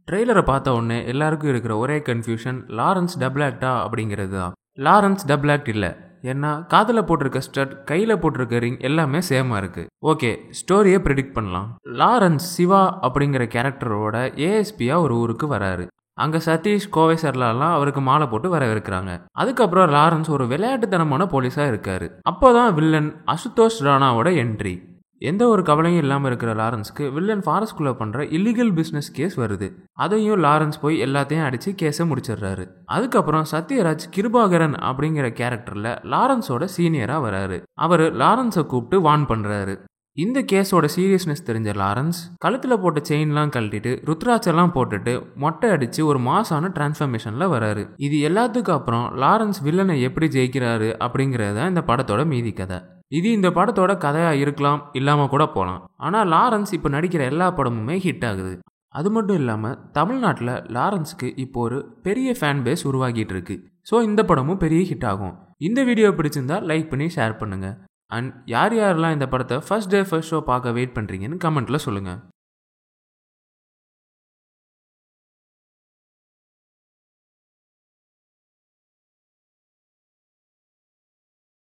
ட்ரெய்லரை பார்த்த உடனே எல்லாருக்கும் இருக்கிற ஒரே கன்ஃபியூஷன் லாரன்ஸ் டபுள் ஆக்டா அப்படிங்கிறது தான். லாரன்ஸ் டபுள் ஆக்ட் இல்லை. ஏன்னா காதில் போட்டிருக்க ஸ்டட், கையில் போட்டிருக்க ரிங் எல்லாமே சேமாக இருக்குது. ஓகே, ஸ்டோரியை ப்ரிடிக்ட் பண்ணலாம். லாரன்ஸ் சிவா அப்படிங்கிற கேரக்டரோட ஏஎஸ்பியாக ஒரு ஊருக்கு வராரு. அங்கே சதீஷ், கோவை சர்லாலாம் அவருக்கு மாலை போட்டு வரவேற்கிறாங்க. அதுக்கப்புறம் லாரன்ஸ் ஒரு விளையாட்டுத்தனமான போலீஸாக இருக்காரு. அப்போதான் வில்லன் அசுதோஷ் ராணாவோட என்ட்ரி. எந்த ஒரு கவலையும் இல்லாமல் இருக்கிற லாரன்ஸ்க்கு வில்லன் ஃபாரஸ்ட்குள்ளே பண்ணுற இல்லீகல் பிஸ்னஸ் கேஸ் வருது. அதையும் லாரன்ஸ் போய் எல்லாத்தையும் அடித்து கேஸை முடிச்சிடுறாரு. அதுக்கப்புறம் சத்யராஜ் கிருபாகரன் அப்படிங்கிற கேரக்டரில் லாரன்ஸோட சீனியராக வராரு. அவர் லாரன்ஸை கூப்பிட்டு வார்ன் பண்ணுறாரு. இந்த கேஸோட சீரியஸ்னஸ் தெரிஞ்ச லாரன்ஸ் கழுத்தில் போட்ட செயின்லாம் கழட்டிட்டு ருத்ராட்செல்லாம் போட்டுட்டு மொட்டை அடித்து ஒரு மாசான டிரான்ஸ்ஃபர்மேஷனில் வராரு. இது எல்லாத்துக்கும் அப்புறம் லாரன்ஸ் வில்லனை எப்படி ஜெயிக்கிறாரு அப்படிங்கிறது தான் இந்த படத்தோட மீதி கதை. இது இந்த படத்தோட கதையாக இருக்கலாம், இல்லாமல் கூட போகலாம். ஆனால் லாரன்ஸ் இப்போ நடிக்கிற எல்லா படமுமே ஹிட் ஆகுது. அது மட்டும் இல்லாமல் தமிழ்நாட்டில் லாரன்ஸ்க்கு இப்போ ஒரு பெரிய ஃபேன் பேஸ் உருவாகிட்டு இருக்கு. ஸோ இந்த படமும் பெரிய ஹிட் ஆகும். இந்த வீடியோ பிடிச்சிருந்தா லைக் பண்ணி ஷேர் பண்ணுங்கள். அண்ட் யார் யாரெல்லாம் இந்த படத்தை ஃபர்ஸ்ட் டே ஃபர்ஸ்ட் ஷோ பார்க்க வெயிட் பண்ணுறீங்கன்னு கமெண்ட்டில் சொல்லுங்கள்.